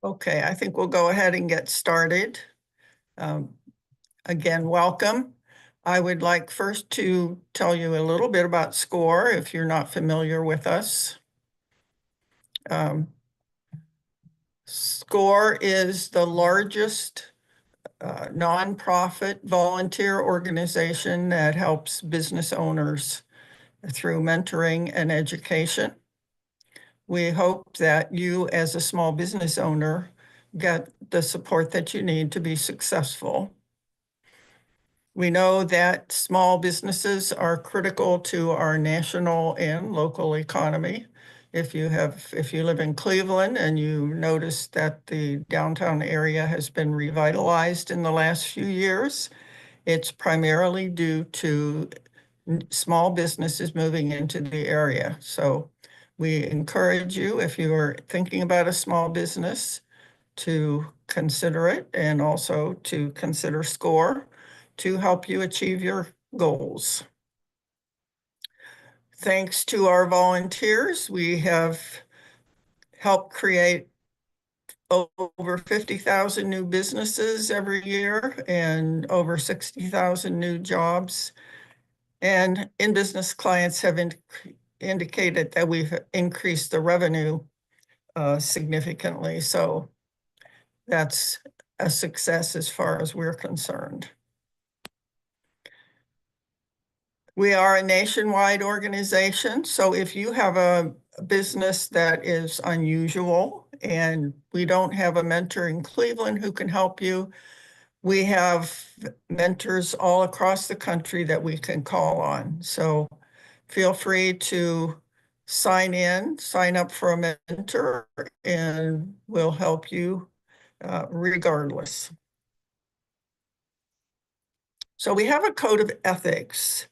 Okay, I think we'll go ahead and get started. Um, Again, welcome. I would like first to tell you a little bit about SCORE if you're not familiar with us. SCORE is the largest nonprofit volunteer organization that helps business owners through mentoring and education. We hope that you, as a small business owner, get the support that you need to be successful. We know that small businesses are critical to our national and local economy. If you live in Cleveland and you notice that the downtown area has been revitalized in the last few years, it's primarily due to small businesses moving into the area. So we encourage you, if you are thinking about a small business, to consider it and also to consider SCORE to help you achieve your goals. Thanks to our volunteers, we have helped create over 50,000 new businesses every year and over 60,000 new jobs. And in-business clients have indicated that we've increased the revenue significantly. So that's a success as far as we're concerned. We are a nationwide organization, so if you have a business that is unusual and we don't have a mentor in Cleveland who can help you, we have mentors all across the country that we can call on. So feel free to sign up for a mentor, and we'll help you regardless. So we have a code of ethics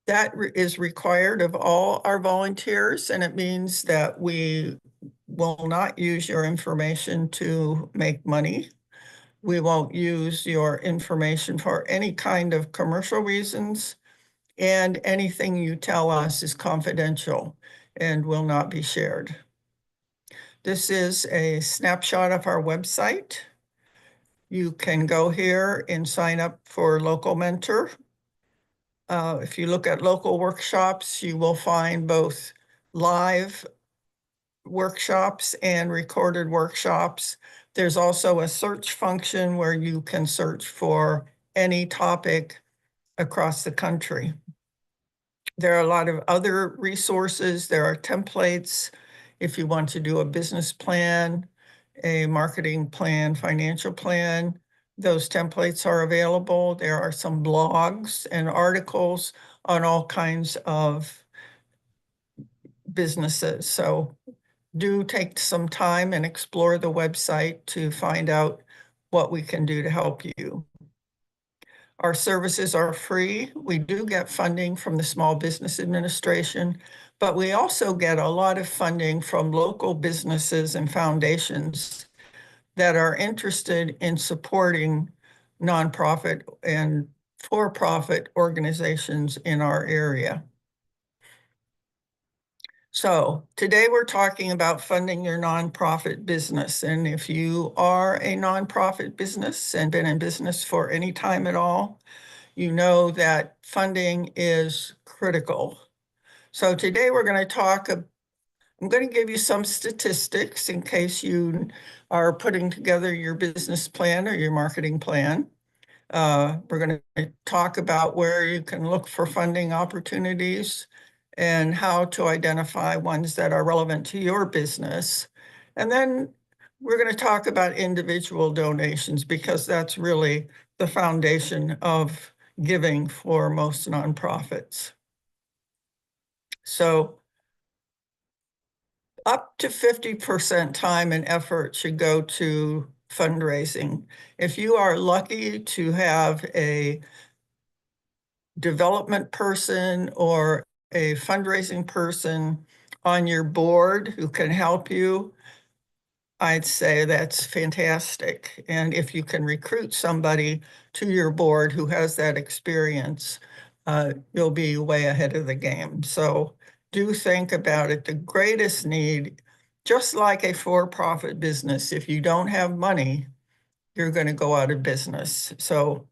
that is required of all our volunteers, and it means that we will not use your information to make money. We won't use your information for any kind of commercial reasons, and anything you tell us is confidential and will not be shared. This is a snapshot of our website. You can go here and sign up for Local Mentor. If you look at local workshops, you will find both live workshops and recorded workshops. There's also a search function where you can search for any topic across the country. There are a lot of other resources. There are templates if you want to do a business plan, a marketing plan, financial plan. Those templates are available. There are some blogs and articles on all kinds of businesses. So do take some time and explore the website to find out what we can do to help you. Our services are free. We do get funding from the Small Business Administration, but we also get a lot of funding from local businesses and foundations that are interested in supporting nonprofit and for-profit organizations in our area. So today we're talking about funding your nonprofit business. And if you are a nonprofit business and been in business for any time at all, you know that funding is critical. So today we're going to talk, I'm going to give you some statistics in case you are putting together your business plan or your marketing plan. We're going to talk about where you can look for funding opportunities and how to identify ones that are relevant to your business. And then we're going to talk about individual donations because that's really the foundation of giving for most nonprofits. So up to 50% time and effort should go to fundraising. If you are lucky to have a development person or a fundraising person on your board who can help you, I'd say that's fantastic. And if you can recruit somebody to your board who has that experience, you'll be way ahead of the game. So do think about it. The greatest need just like a for-profit business, if you don't have money, you're going to go out of business. So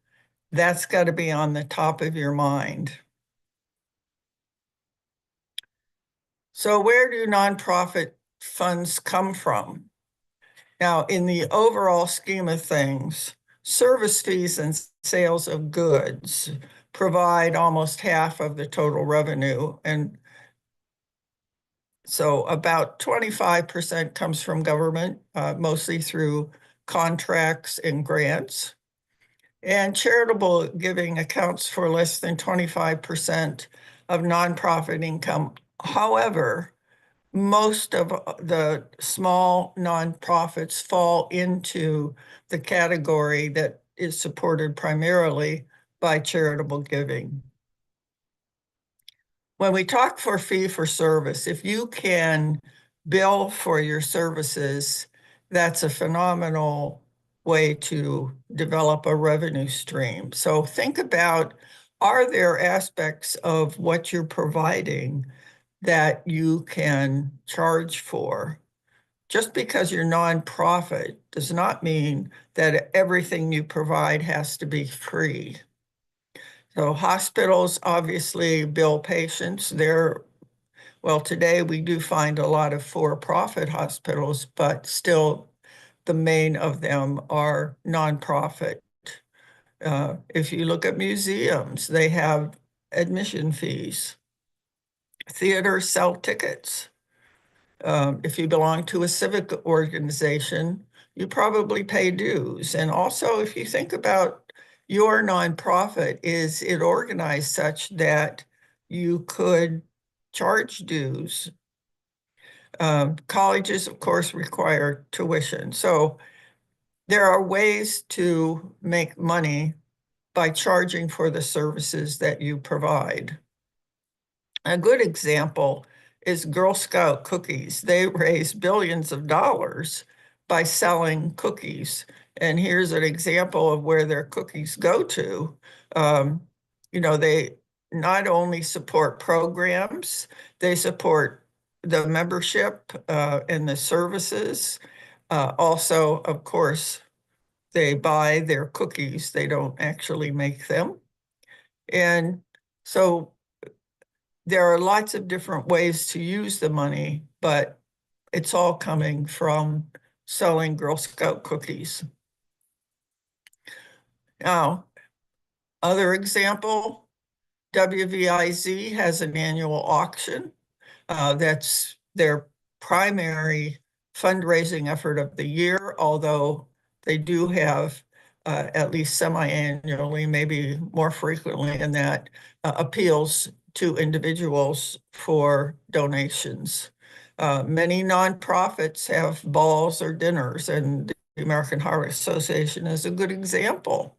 that's got to be on the top of your mind. So where do nonprofit funds come from? Now, in the overall scheme of things, service fees and sales of goods provide almost half of the total revenue. And so about 25% comes from government, mostly through contracts and grants. And charitable giving accounts for less than 25% of nonprofit income. However, most of the small nonprofits fall into the category that is supported primarily by charitable giving. When we talk for fee for service, if you can bill for your services, that's a phenomenal way to develop a revenue stream. So think about, are there aspects of what you're providing that you can charge for? Just because you're nonprofit does not mean that everything you provide has to be free. So hospitals obviously bill patients. Well, today we do find a lot of for-profit hospitals, but still the main of them are nonprofit. If you look at museums, they have admission fees. Theaters sell tickets. If you belong to a civic organization, you probably pay dues. And also, if you think about your nonprofit, is it organized such that you could charge dues? Colleges, of course, require tuition. So there are ways to make money by charging for the services that you provide. A good example is Girl Scout cookies. They raise billions of dollars by selling cookies. And here's an example of where their cookies go to. They not only support programs, they support the membership and the services. Also, of course, they buy their cookies. They don't actually make them. And so there are lots of different ways to use the money, but it's all coming from selling Girl Scout cookies. Now, other example, WVIZ has an annual auction. That's their primary fundraising effort of the year, although they do have at least semi-annually, maybe more frequently than that, appeals to individuals for donations. Many nonprofits have balls or dinners, and the American Heart Association is a good example.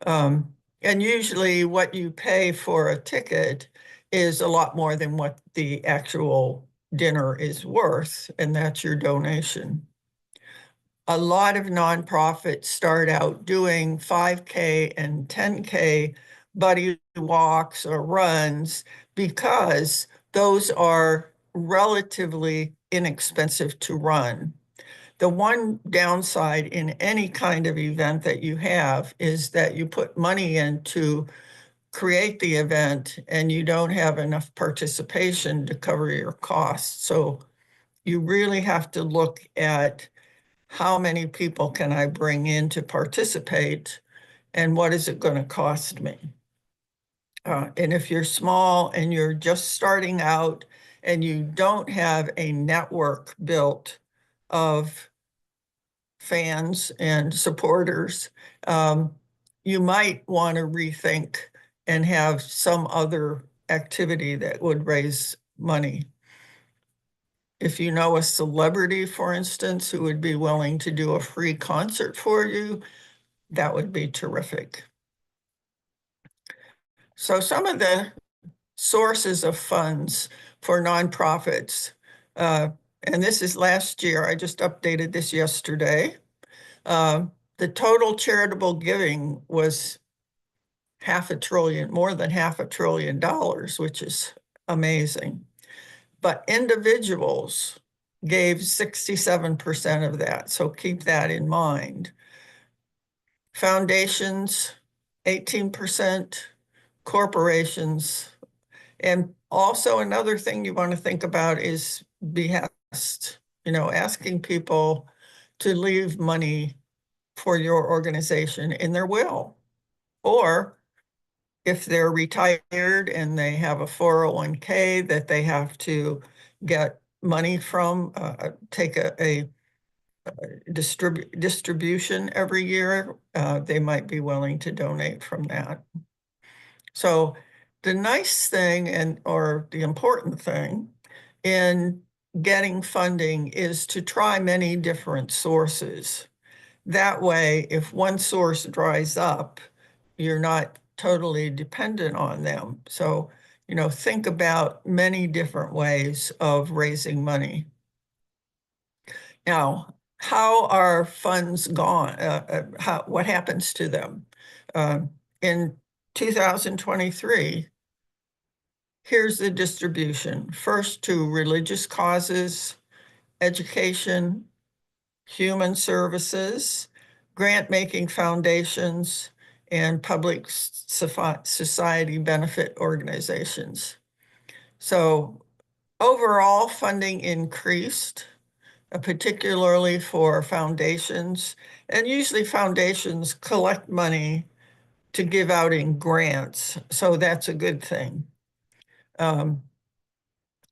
And usually what you pay for a ticket is a lot more than what the actual dinner is worth, and that's your donation. A lot of nonprofits start out doing 5K and 10K buddy walks or runs because those are relatively inexpensive to run. The one downside in any kind of event that you have is that you put money in to create the event and you don't have enough participation to cover your costs. So you really have to look at how many people can I bring in to participate and what is it going to cost me? And if you're small and you're just starting out and you don't have a network built of fans and supporters, you might want to rethink and have some other activity that would raise money. If you know a celebrity, for instance, who would be willing to do a free concert for you, that would be terrific. So some of the sources of funds for nonprofits, and this is last year, I just updated this yesterday. The total charitable giving was more than $500 billion, which is amazing. But individuals gave 67% of that, so keep that in mind. Foundations, 18%, corporations, and also another thing you want to think about is behest, asking people to leave money for your organization in their will. Or if they're retired and they have a 401k that they have to get money from, take a distribution every year, they might be willing to donate from that. So the nice thing or the important thing in getting funding is to try many different sources. That way, if one source dries up, you're not totally dependent on them. So, think about many different ways of raising money. Now, how are funds gone? What happens to them? In 2023, here's the distribution. First to religious causes, education, human services, grant-making foundations, and public society benefit organizations. So overall funding increased, particularly for foundations, and usually foundations collect money to give out in grants, so that's a good thing. An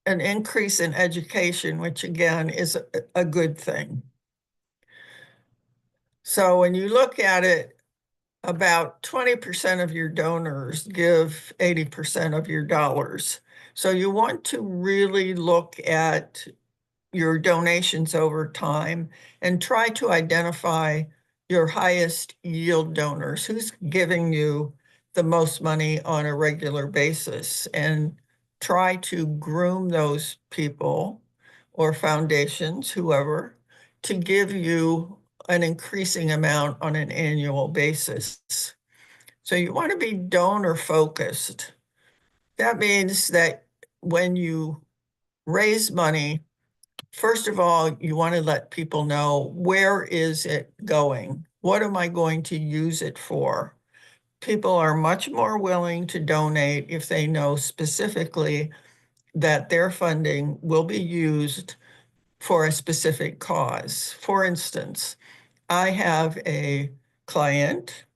increase in education, which again is a good thing. So when you look at it, about 20% of your donors give 80% of your dollars. So you want to really look at your donations over time and try to identify your highest yield donors, who's giving you the most money on a regular basis, and try to groom those people or foundations, whoever, to give you an increasing amount on an annual basis. So you want to be donor focused. That means that when you raise money, first of all, you want to let people know, where is it going? What am I going to use it for? People are much more willing to donate if they know specifically that their funding will be used for a specific cause. For instance, I have a client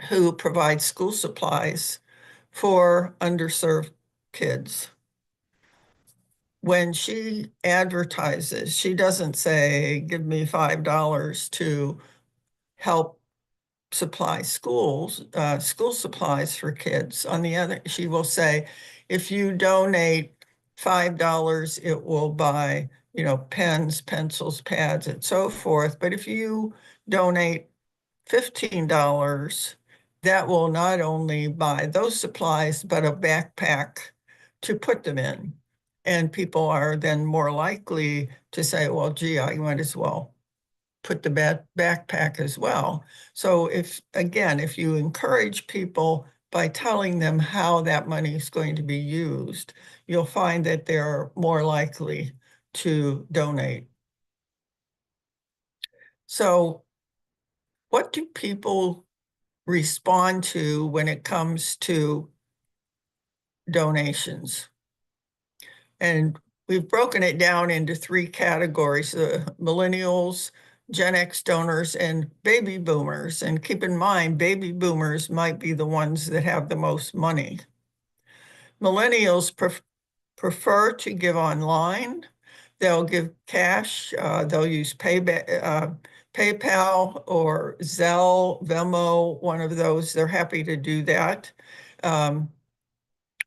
who provides school supplies for underserved kids. When she advertises, she doesn't say, give me $5 to help supply school supplies for kids. On the other, she will say, if you donate $5, it will buy, pens, pencils, pads, and so forth. But if you donate $15, that will not only buy those supplies, but a backpack to put them in. And people are then more likely to say, well, gee, I might as well put the backpack as well. So if you encourage people by telling them how that money is going to be used, you'll find that they're more likely to donate. So what do people respond to when it comes to donations? And we've broken it down into three categories: millennials, Gen X donors, and baby boomers. And keep in mind, baby boomers might be the ones that have the most money. Millennials prefer to give online. They'll give cash. They'll use PayPal or Zelle, Venmo, one of those. They're happy to do that.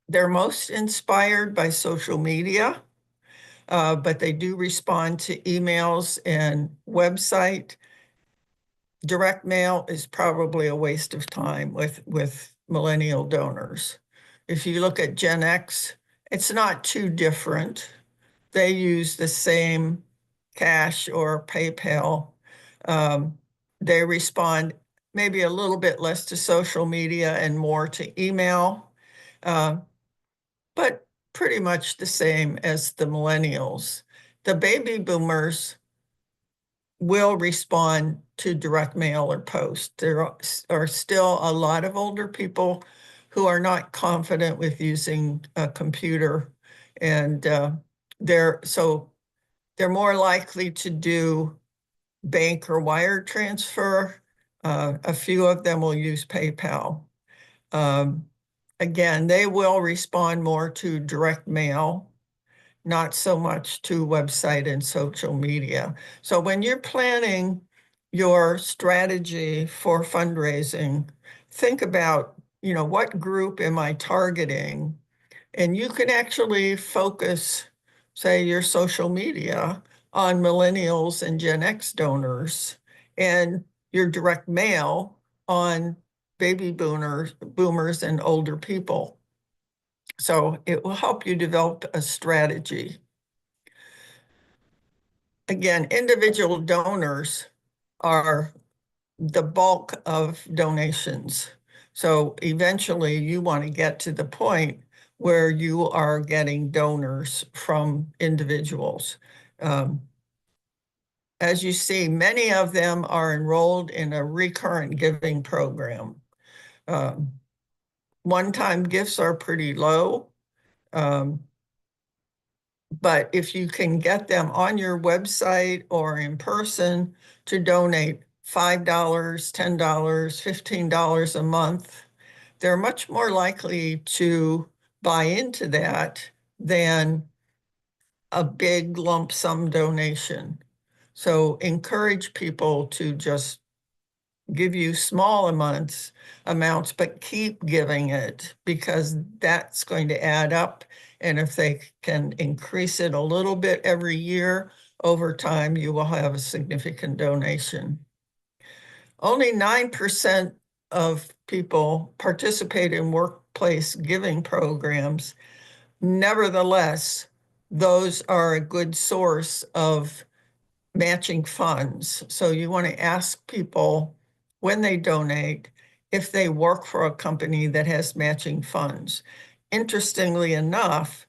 They're most inspired by social media, but they do respond to emails and website. Direct mail is probably a waste of time with millennial donors. If you look at Gen X, it's not too different. They use the same cash or PayPal. They respond maybe a little bit less to social media and more to email, but pretty much the same as the millennials. The baby boomers will respond to direct mail or post. There are still a lot of older people who are not confident with using a computer, and they're more likely to do bank or wire transfer. A few of them will use PayPal. Again, they will respond more to direct mail, not so much to website and social media. So when you're planning your strategy for fundraising, think about, what group am I targeting? And you can actually focus, say, your social media on millennials and Gen X donors, and your direct mail on baby boomers and older people. So it will help you develop a strategy. Again, individual donors are the bulk of donations. So eventually you want to get to the point where you are getting donors from individuals. As you see, many of them are enrolled in a recurrent giving program. One-time gifts are pretty low. But if you can get them on your website or in person to donate $5, $10, $15 a month, they're much more likely to buy into that than a big lump sum donation. So encourage people to just give you small amounts, but keep giving it, because that's going to add up. And if they can increase it a little bit every year, over time, you will have a significant donation. Only 9% of people participate in workplace giving programs. Nevertheless, those are a good source of matching funds. So you want to ask people when they donate if they work for a company that has matching funds. Interestingly enough,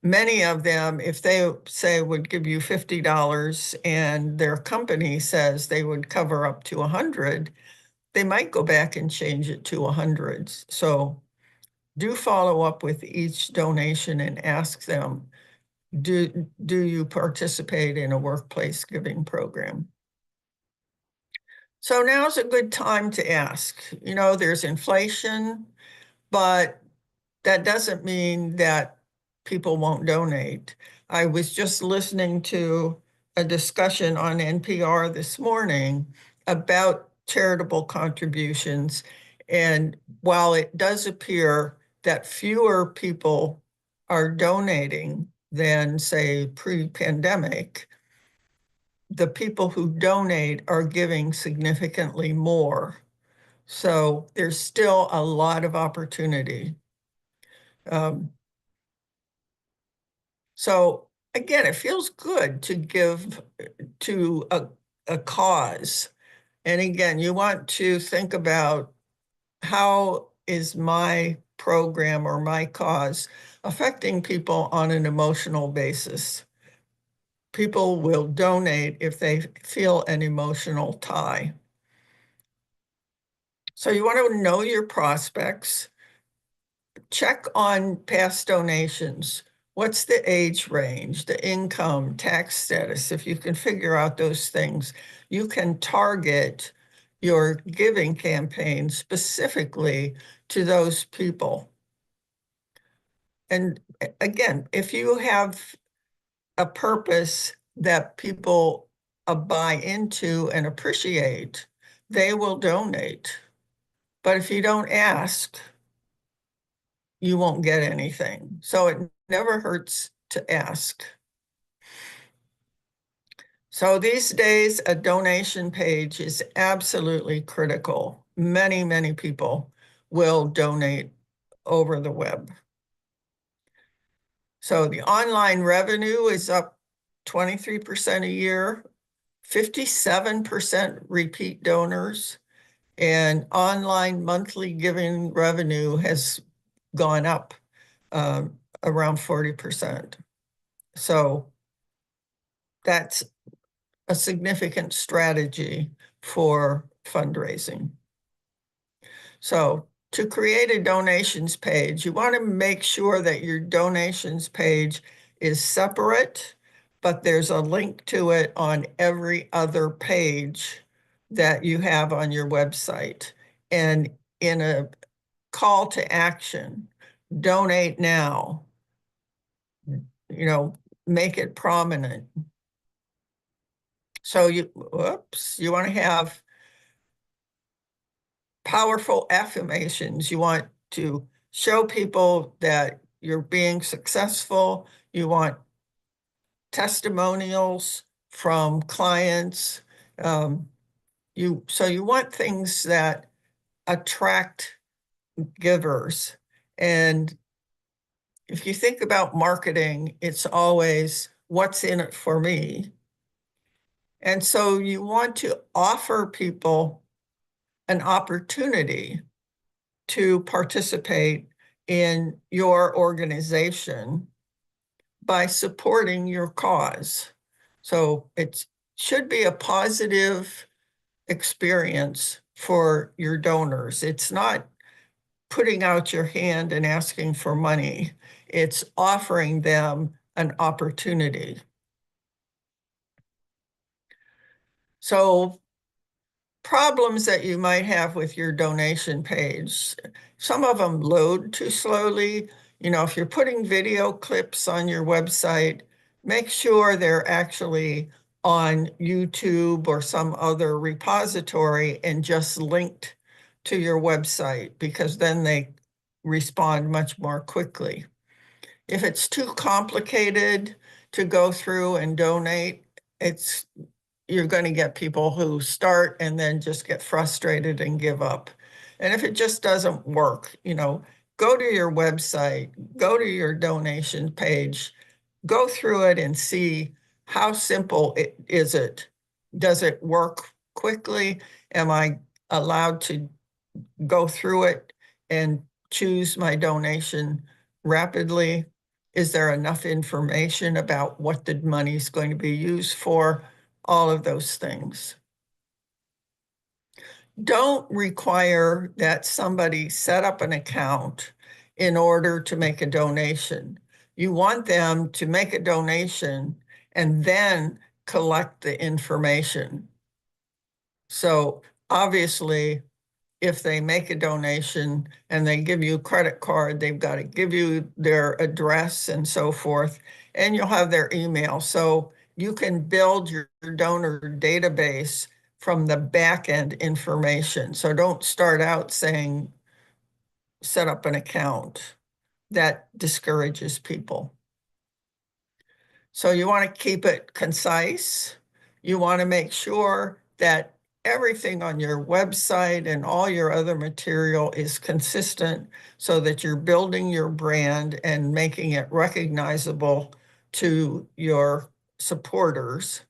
many of them, if they say would give you $50 and their company says they would cover up to 100, they might go back and change it to 100. So do follow up with each donation and ask them, do you participate in a workplace giving program? So now's a good time to ask. There's inflation, but that doesn't mean that people won't donate. I was just listening to a discussion on NPR this morning about charitable contributions. And while it does appear that fewer people are donating than, say, pre-pandemic, the people who donate are giving significantly more. So there's still a lot of opportunity. So again, it feels good to give to a cause. And again, you want to think about, how is my program or my cause affecting people on an emotional basis? People will donate if they feel an emotional tie. So you want to know your prospects. Check on past donations. What's the age range, the income, tax status? If you can figure out those things, you can target your giving campaign specifically to those people. And again, if you have a purpose that people buy into and appreciate, they will donate. But if you don't ask, you won't get anything. So it never hurts to ask. So these days, a donation page is absolutely critical. Many, many people will donate over the web. So the online revenue is up 23% a year, 57% repeat donors, and online monthly giving revenue has gone up around 40%. So that's a significant strategy for fundraising. So to create a donations page, you want to make sure that your donations page is separate, but there's a link to it on every other page that you have on your website. And in a call to action, donate now, make it prominent. So you want to have powerful affirmations. You want to show people that you're being successful. You want testimonials from clients. So you want things that attract givers. And if you think about marketing, it's always what's in it for me. And so you want to offer people an opportunity to participate in your organization by supporting your cause. So it should be a positive experience for your donors. It's not putting out your hand and asking for money. It's offering them an opportunity. So problems that you might have with your donation page. Some of them load too slowly. If you're putting video clips on your website, make sure they're actually on YouTube or some other repository and just linked to your website, because then they respond much more quickly. If it's too complicated to go through and donate, you're going to get people who start and then just get frustrated and give up. And if it just doesn't work, go to your website, go to your donation page, go through it and see how simple is it. Does it work quickly? Am I allowed to go through it and choose my donation rapidly? Is there enough information about what the money is going to be used for? All of those things. Don't require that somebody set up an account in order to make a donation. You want them to make a donation and then collect the information. So obviously, if they make a donation and they give you a credit card, they've got to give you their address and so forth, and you'll have their email. So you can build your donor database from the back end information. So don't start out saying, set up an account. That discourages people. So you want to keep it concise. You want to make sure that everything on your website and all your other material is consistent so that you're building your brand and making it recognizable to your supporters.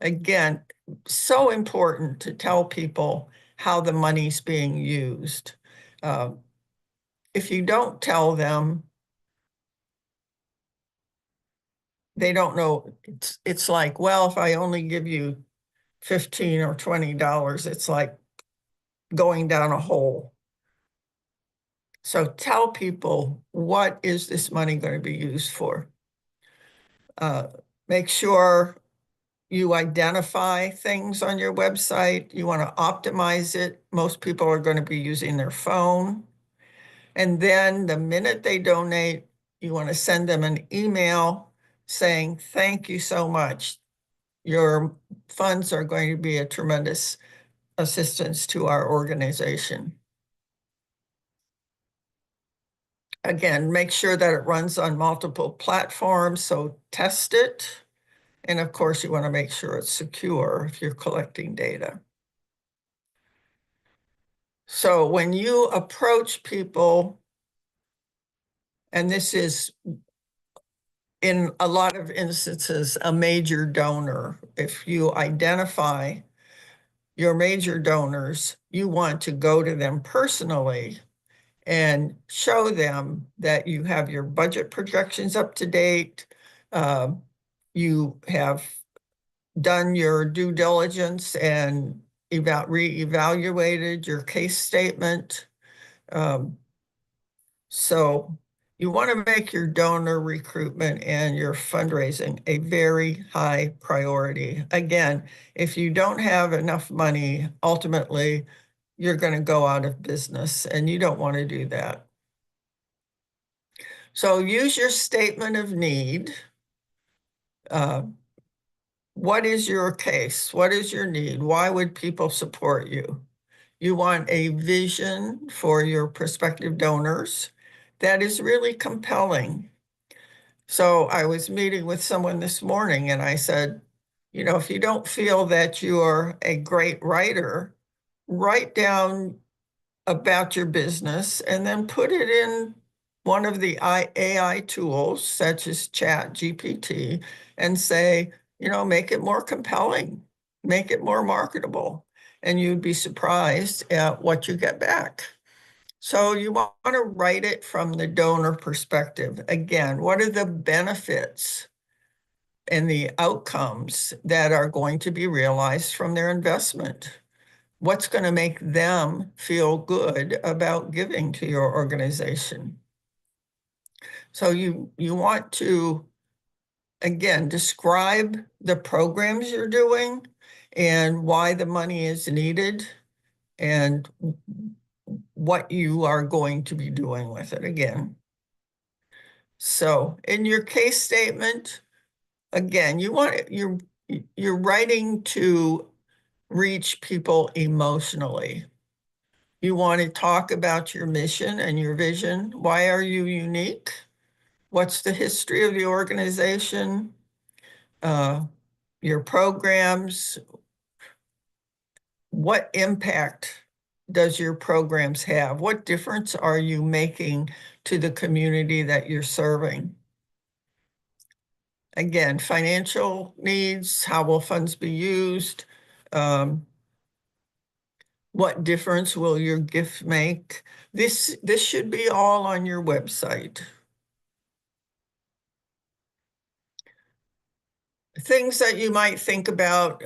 Again, so important to tell people how the money's being used. If you don't tell them, they don't know. It's like, well, if I only give you $15 or $20, it's like going down a hole. So tell people, what is this money going to be used for? Make sure you identify things on your website. You want to optimize it. Most people are going to be using their phone. And then the minute they donate, you want to send them an email saying, thank you so much. Your funds are going to be a tremendous assistance to our organization. Again, make sure that it runs on multiple platforms, so test it. And of course, you want to make sure it's secure if you're collecting data. So when you approach people, and this is in a lot of instances, a major donor, if you identify your major donors, you want to go to them personally and show them that you have your budget projections up to date. you have done your due diligence and reevaluated your case statement. So you want to make your donor recruitment and your fundraising a very high priority. Again, if you don't have enough money, ultimately, you're going to go out of business, and you don't want to do that. So use your statement of need. What is your case? What is your need? Why would people support you? You want a vision for your prospective donors that is really compelling. So I was meeting with someone this morning and I said, if you don't feel that you're a great writer, write down about your business and then put it in one of the AI tools such as Chat GPT and say, make it more compelling, make it more marketable. And you'd be surprised at what you get back. So you want to write it from the donor perspective. Again, what are the benefits and the outcomes that are going to be realized from their investment? What's going to make them feel good about giving to your organization? So you want to, again, describe the programs you're doing and why the money is needed and what you are going to be doing with it again. So in your case statement, again, you're writing to reach people emotionally. You want to talk about your mission and your vision. Why are you unique? What's the history of the organization? Your programs. What impact does your programs have? What difference are you making to the community that you're serving? Again, financial needs, how will funds be used? What difference will your gift make? This should be all on your website. Things that you might think about,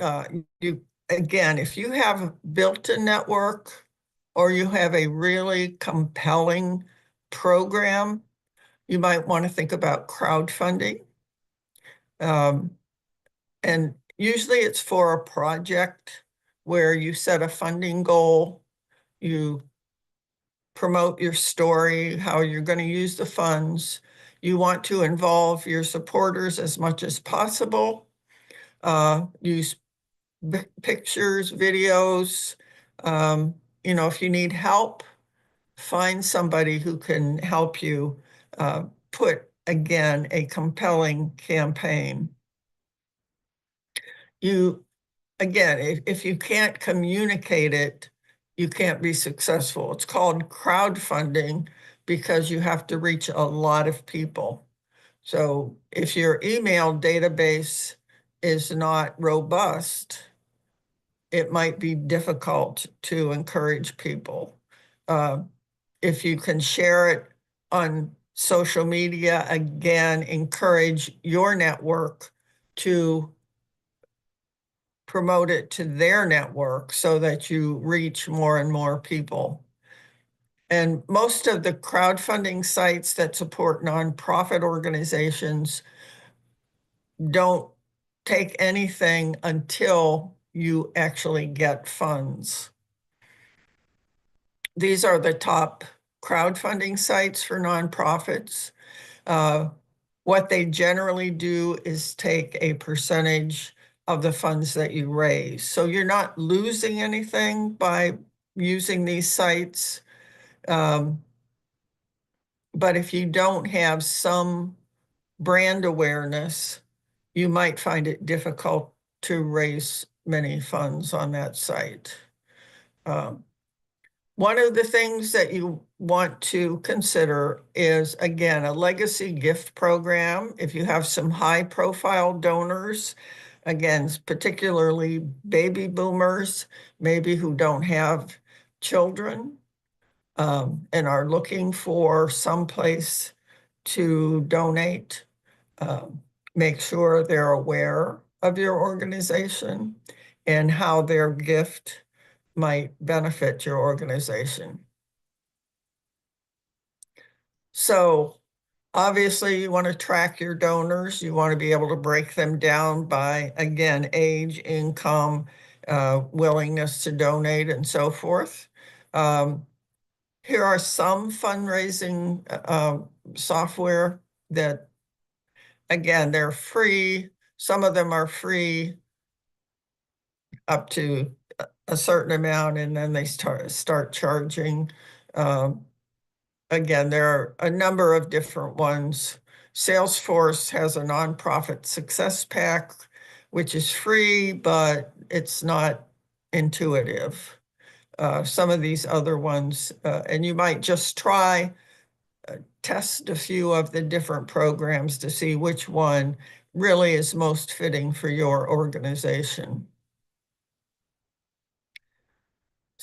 again, if you have built a network or you have a really compelling program, you might want to think about crowdfunding. And usually it's for a project where you set a funding goal, you promote your story, how you're going to use the funds. You want to involve your supporters as much as possible. Use pictures, videos. If you need help, find somebody who can help you put, again, a compelling campaign. Again, if you can't communicate it, you can't be successful. It's called crowdfunding because you have to reach a lot of people. So if your email database is not robust, it might be difficult to encourage people. If you can share it on social media, again, encourage your network to promote it to their network so that you reach more and more people. And most of the crowdfunding sites that support nonprofit organizations don't take anything until you actually get funds. These are the top crowdfunding sites for nonprofits. What they generally do is take a percentage of the funds that you raise. So you're not losing anything by using these sites. But if you don't have some brand awareness, you might find it difficult to raise many funds on that site. One of the things that you want to consider is, again, a legacy gift program. If you have some high-profile donors, again, particularly baby boomers, maybe who don't have children, and are looking for some place to donate. make sure they're aware of your organization and how their gift might benefit your organization. So obviously, you want to track your donors. You want to be able to break them down by, again, age, income, willingness to donate, and so forth. Here are some fundraising software that, again, they're free. Some of them are free up to a certain amount, and then they start charging. Again, there are a number of different ones. Salesforce has a nonprofit success pack, which is free, but it's not intuitive. Some of these other ones, and you might just test a few of the different programs to see which one really is most fitting for your organization.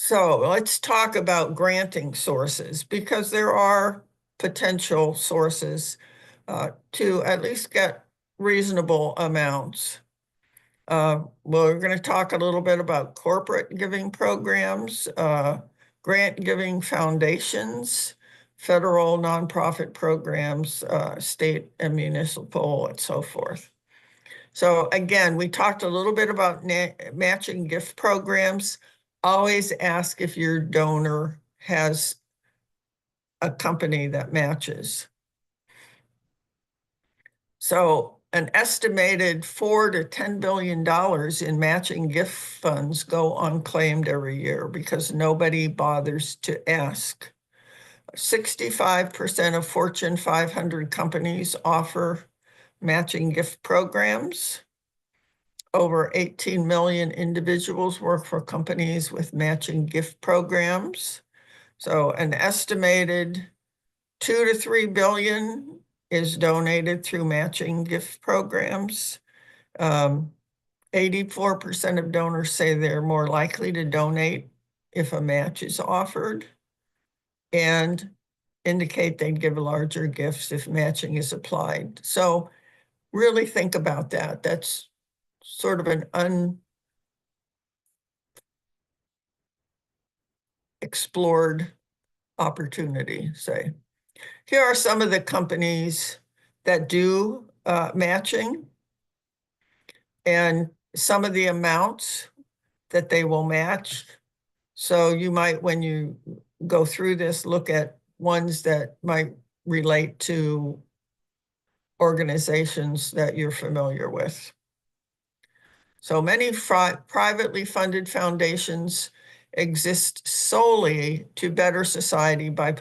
So let's talk about granting sources, because there are potential sources to at least get reasonable amounts. We're going to talk a little bit about corporate giving programs, grant giving foundations, federal nonprofit programs, state and municipal, and so forth. So again, we talked a little bit about matching gift programs. Always ask if your donor has a company that matches. So an estimated $4 to $10 billion in matching gift funds go unclaimed every year because nobody bothers to ask. 65% of Fortune 500 companies offer matching gift programs. Over 18 million individuals work for companies with matching gift programs. So an estimated 2 to 3 billion is donated through matching gift programs. 84% of donors say they're more likely to donate if a match is offered, and indicate they'd give larger gifts if matching is applied. So really think about that. That's sort of an unexplored opportunity, say. Here are some of the companies that do matching, and some of the amounts that they will match. So you might, when you go through this, look at ones that might relate to organizations that you're familiar with. So many privately funded foundations exist solely to better society by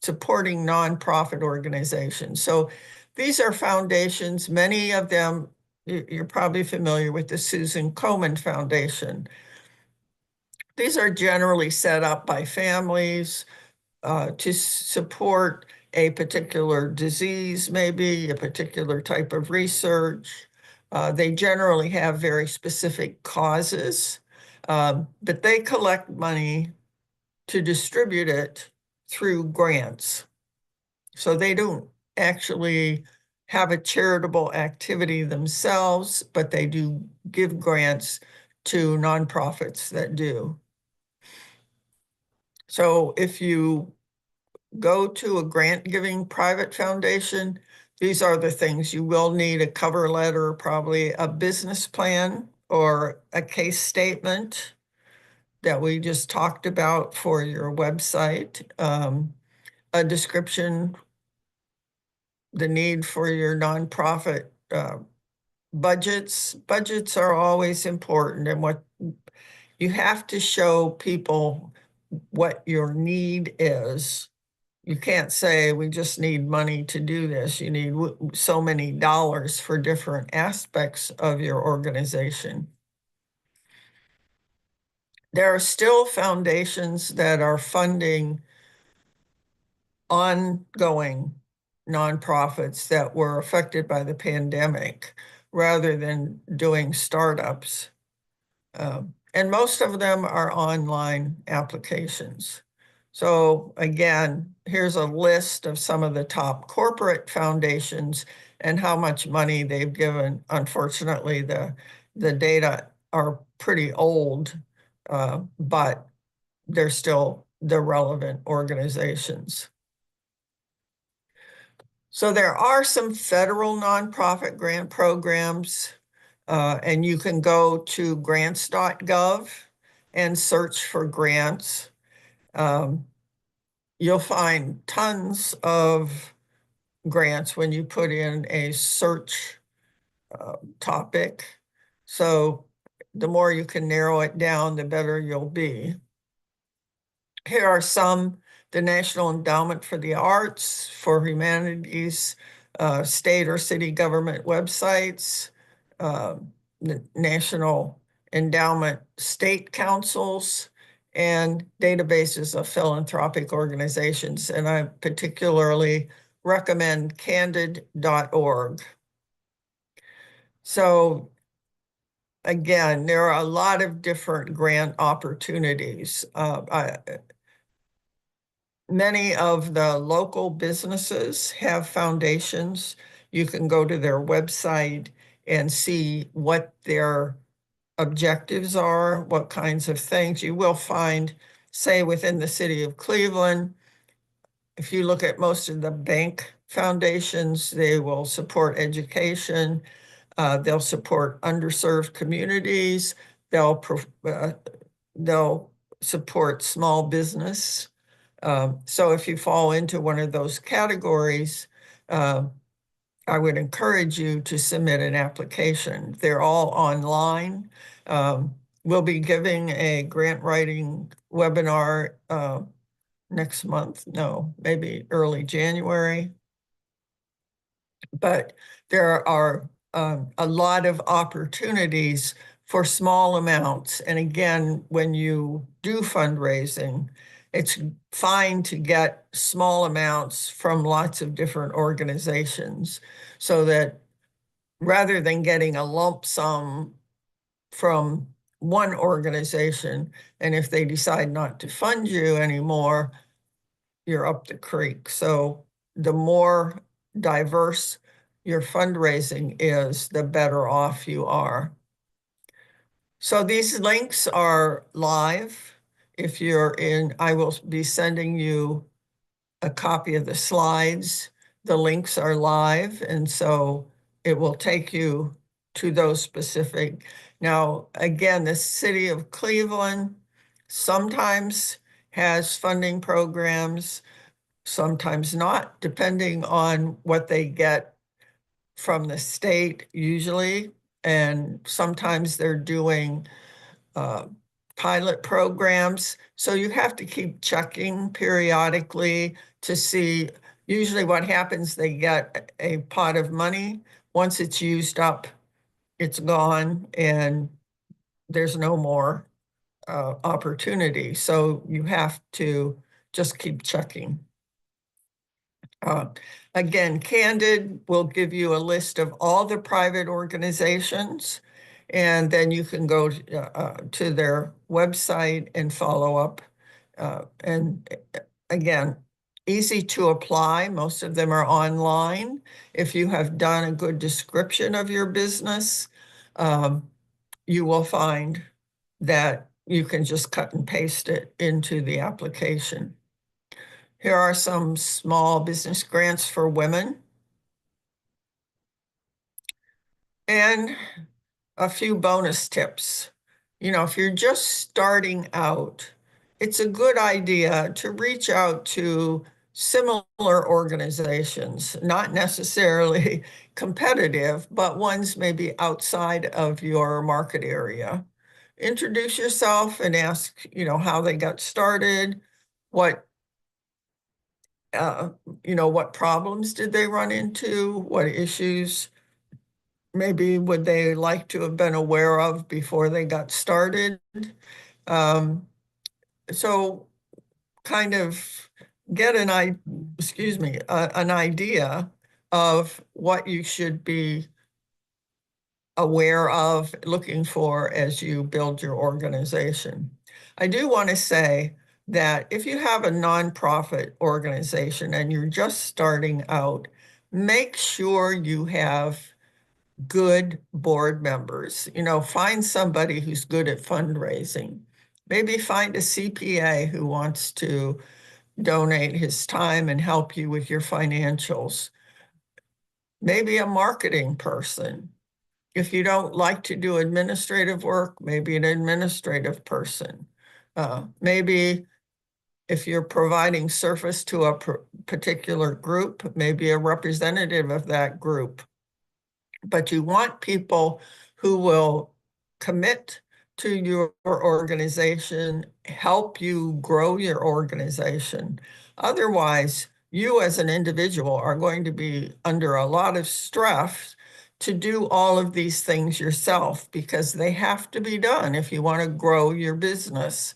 supporting nonprofit organizations. So these are foundations, many of them, you're probably familiar with the Susan Komen Foundation. These are generally set up by families to support a particular disease, maybe a particular type of research. They generally have very specific causes, but they collect money to distribute it through grants. So they don't actually have a charitable activity themselves, but they do give grants to nonprofits that do. So if you go to a grant-giving private foundation, these are the things you will need: a cover letter, probably a business plan or a case statement that we just talked about for your website, a description, the need for your nonprofit budgets. Budgets are always important, and what you have to show people what your need is. You can't say, we just need money to do this. You need so many dollars for different aspects of your organization. There are still foundations that are funding ongoing nonprofits that were affected by the pandemic rather than doing startups. And most of them are online applications. So again, here's a list of some of the top corporate foundations and how much money they've given. Unfortunately, the data are pretty old, but they're still the relevant organizations. So there are some federal nonprofit grant programs, and you can go to grants.gov and search for grants. You'll find tons of grants when you put in a search topic. So the more you can narrow it down, the better you'll be. Here are some: the National Endowment for the Arts, for Humanities, state or city government websites, the National Endowment state councils, and databases of philanthropic organizations. And I particularly recommend candid.org. So again, there are a lot of different grant opportunities. Many of the local businesses have foundations. You can go to their website and see what their objectives are, what kinds of things. You will find, say, within the city of Cleveland, if you look at most of the bank foundations, they will support education, they'll support underserved communities, they'll support small business. So if you fall into one of those categories, I would encourage you to submit an application. They're all online. We'll be giving a grant writing webinar next month. No, maybe early January. But there are a lot of opportunities for small amounts. And again, when you do fundraising, it's fine to get small amounts from lots of different organizations, so that rather than getting a lump sum from one organization, and if they decide not to fund you anymore, you're up the creek. So the more diverse your fundraising is, the better off you are. So these links are live. If you're in, I will be sending you a copy of the slides. The links are live, and so it will take you to those specific. Now, again, the city of Cleveland sometimes has funding programs, sometimes not, depending on what they get from the state usually. And sometimes they're doing pilot programs. So you have to keep checking periodically to see. Usually what happens, they get a pot of money. Once it's used up, it's gone, and there's no more opportunity. So you have to just keep checking. Again, Candid will give you a list of all the private organizations, and then you can go to their website and follow up. And again, easy to apply. Most of them are online. If you have done a good description of your business, you will find that you can just cut and paste it into the application. Here are some small business grants for women. And a few bonus tips. You know, if you're just starting out, it's a good idea to reach out to similar organizations, not necessarily competitive, but ones maybe outside of your market area. Introduce yourself and ask, you know, how they got started, what what problems did they run into, what issues maybe would they like to have been aware of before they got started. So kind of get an idea of what you should be aware of, looking for as you build your organization. I do want to say that if you have a nonprofit organization and you're just starting out, make sure you have good board members. Find somebody who's good at fundraising. Maybe find a CPA who wants to donate his time and help you with your financials. Maybe a marketing person. If you don't like to do administrative work, maybe an administrative person. Maybe if you're providing service to a particular group, maybe a representative of that group. But you want people who will commit to your organization, help you grow your organization. Otherwise, you as an individual are going to be under a lot of stress to do all of these things yourself because they have to be done if you want to grow your business.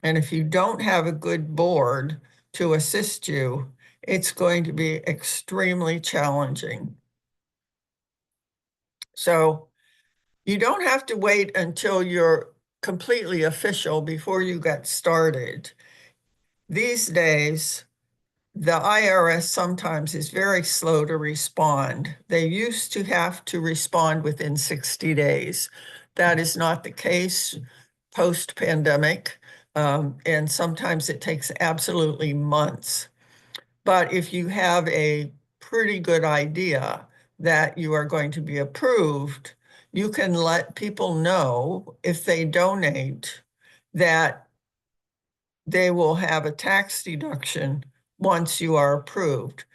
And if you don't have a good board to assist you, it's going to be extremely challenging. So you don't have to wait until you're completely official before you get started. These days, the IRS sometimes is very slow to respond. They used to have to respond within 60 days. That is not the case post-pandemic, and sometimes it takes absolutely months. But if you have a pretty good idea that you are going to be approved, you can let people know if they donate that they will have a tax deduction once you are approved.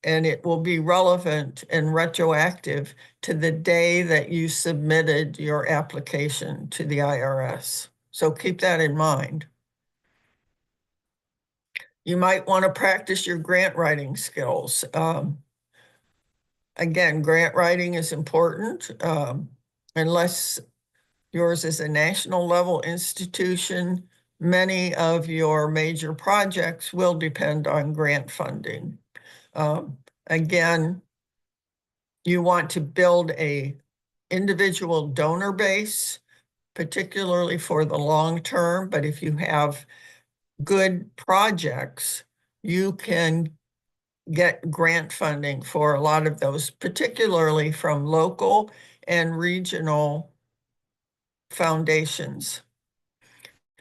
And it will be relevant and retroactive to the day that you submitted your application to the IRS. So keep that in mind. You might want to practice your grant writing skills. Again, grant writing is important, unless yours is a national level institution. Many of your major projects will depend on grant funding. Again, you want to build a individual donor base, particularly for the long term, but if you have good projects, you can get grant funding for a lot of those, particularly from local and regional foundations.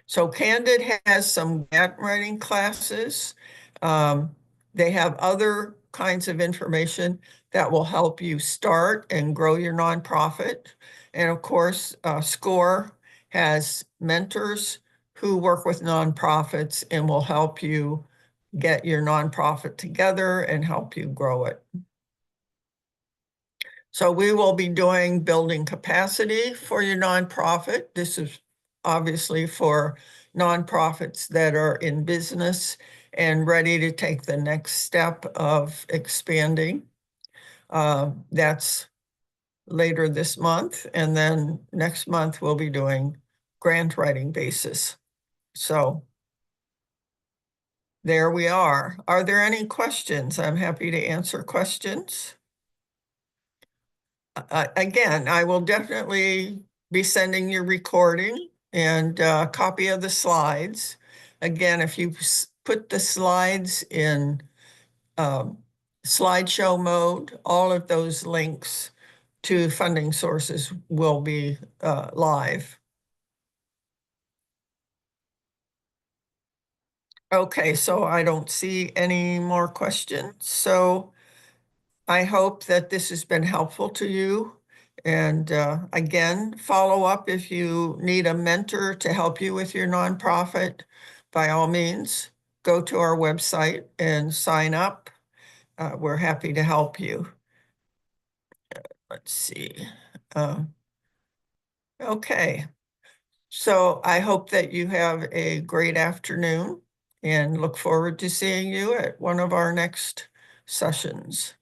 So Candid has some grant writing classes. They have other kinds of information that will help you start and grow your nonprofit. And of course, SCORE has mentors who work with nonprofits and will help you get your nonprofit together and help you grow it. So we will be doing building capacity for your nonprofit. This is obviously for nonprofits that are in business and ready to take the next step of expanding. That's later this month. And then next month we'll be doing grant writing basis. So there we are. Are there any questions? I'm happy to answer questions. Again, I will definitely be sending you recording and a copy of the slides. Again, if you put the slides in slideshow mode, all of those links to funding sources will be live. Okay, so I don't see any more questions. So I hope that this has been helpful to you. And again, follow up if you need a mentor to help you with your nonprofit. By all means, go to our website and sign up. We're happy to help you. Let's see. Okay. So I hope that you have a great afternoon and look forward to seeing you at one of our next sessions.